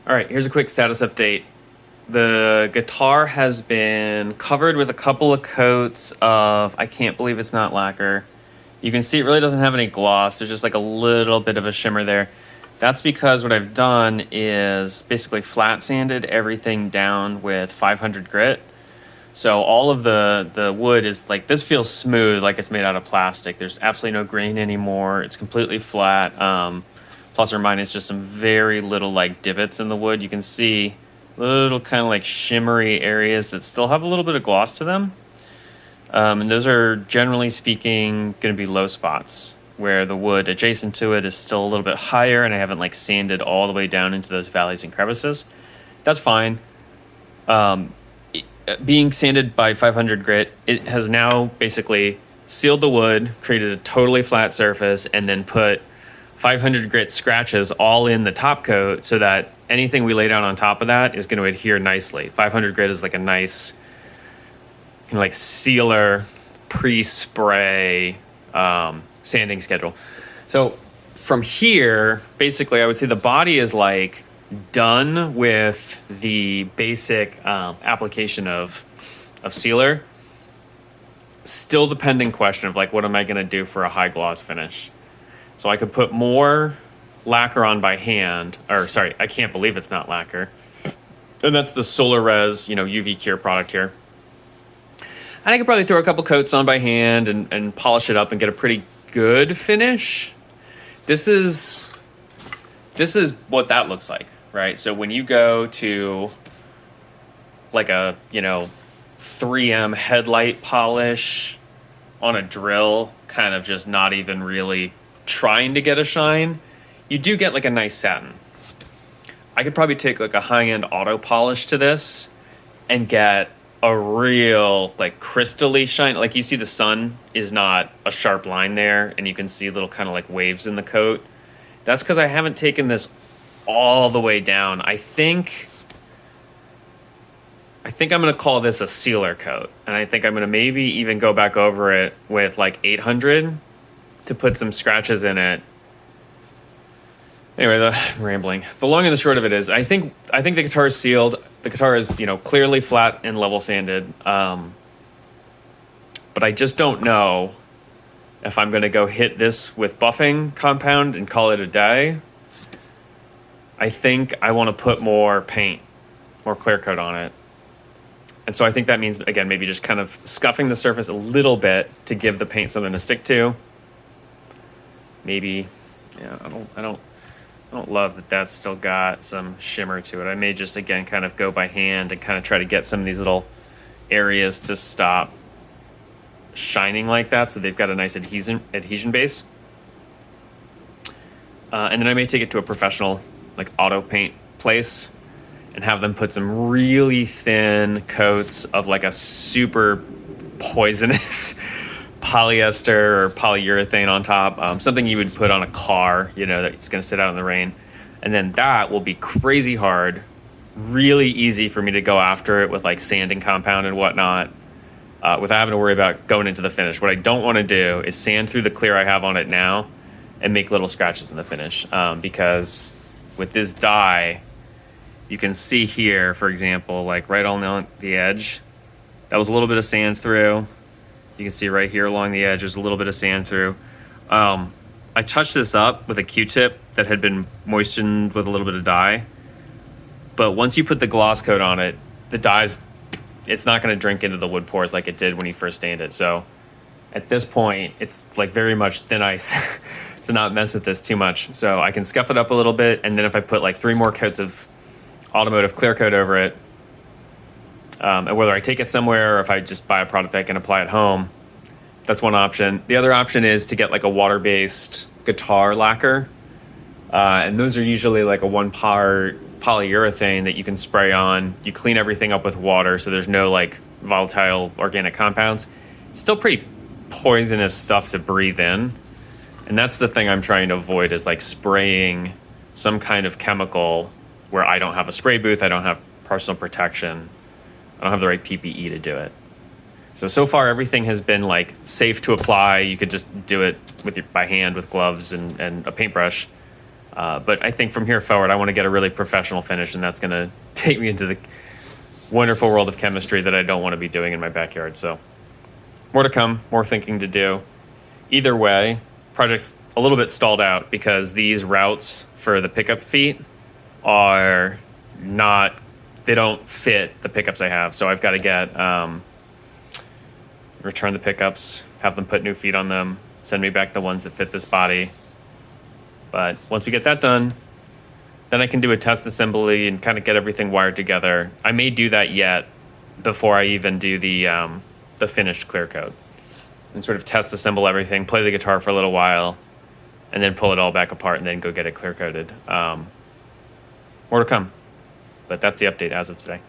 All right, here's a quick status update. The guitar has been covered with a couple of coats of, I can't believe it's not lacquer. You can see it really doesn't have any gloss. There's just like a little bit of a shimmer there. That's because what I've done is basically flat sanded everything down with 500 grit. So all of the wood is like, this feels smooth, like it's made out of plastic. There's absolutely no grain anymore. It's completely flat. Plus or minus just some very little like divots in the wood. You can see little kind of like shimmery areas that still have a little bit of gloss to them. And those are generally speaking going to be low spots where the wood adjacent to it is still a little bit higher and I haven't like sanded all the way down into those valleys and crevices. That's fine. Being sanded by 500 grit, it has now basically sealed the wood, created a totally flat surface, and then put 500 grit scratches all in the top coat so that anything we lay down on top of that is going to adhere nicely. 500 grit is like a nice kind of like sealer pre-spray sanding schedule. So from here, basically, I would say the body is like done with the basic application of sealer. Still the pending question of like, what am I going to do for a high gloss finish? So I could put more lacquer on by hand, or sorry, I can't believe it's not lacquer. And that's the Solar Res, UV Cure product here. And I could probably throw a couple coats on by hand and polish it up and get a pretty good finish. This is what that looks like, right? So when you go to like a, 3M headlight polish on a drill, kind of just not even really trying to get a shine, you do get like a nice satin. I could probably take like a high-end auto polish to this and get a real like crystally shine. Like you see the sun is not a sharp line there and you can see little kind of like waves in the coat. That's because I haven't taken this all the way down. I think I'm going to call this a sealer coat. And I think I'm going to maybe even go back over it with like 800 to put some scratches in it. Anyway, I'm rambling. The long and the short of it is, I think the guitar is sealed. The guitar is, clearly flat and level sanded. But I just don't know if I'm going to go hit this with buffing compound and call it a day. I think I want to put more paint, more clear coat on it. And so I think that means, again, maybe just kind of scuffing the surface a little bit to give the paint something to stick to. Maybe, yeah, I don't love that that's still got some shimmer to it. I may just, again, kind of go by hand and kind of try to get some of these little areas to stop shining like that so they've got a nice adhesion base. And then I may take it to a professional, like auto paint place and have them put some really thin coats of like a super poisonous polyester or polyurethane on top, something you would put on a car, that's going to sit out in the rain. And then that will be crazy hard, really easy for me to go after it with like sanding compound and whatnot, without having to worry about going into the finish. What I don't want to do is sand through the clear I have on it now and make little scratches in the finish, because with this dye, you can see here, for example, like right on the edge, that was a little bit of sand through. You can see right here along the edge, there's a little bit of sand through. I touched this up with a Q-tip that had been moistened with a little bit of dye. But once you put the gloss coat on it, the dye's, it's not going to drink into the wood pores like it did when you first stained it. So at this point, it's like very much thin ice to not mess with this too much. So I can scuff it up a little bit, and then if I put like 3 more coats of automotive clear coat over it, and whether I take it somewhere or if I just buy a product I can apply at home, that's one option. The other option is to get like a water-based guitar lacquer, and those are usually like a 1-part polyurethane that you can spray on. You clean everything up with water so there's no like volatile organic compounds. It's still pretty poisonous stuff to breathe in, and that's the thing I'm trying to avoid, is like spraying some kind of chemical where I don't have a spray booth, I don't have personal protection, I don't have the right PPE to do it. So far everything has been like safe to apply. You could just do it by hand with gloves and a paintbrush. But I think from here forward, I want to get a really professional finish, and that's going to take me into the wonderful world of chemistry that I don't want to be doing in my backyard. So more to come, more thinking to do. Either way, project's a little bit stalled out because these routes for the pickup feet are not, they don't fit the pickups I have. So I've got to get, return the pickups, have them put new feet on them, send me back the ones that fit this body. But once we get that done, then I can do a test assembly and kind of get everything wired together. I may do that yet before I even do the finished clear coat, and sort of test assemble everything, play the guitar for a little while, and then pull it all back apart and then go get it clear coated. More to come, but that's the update as of today.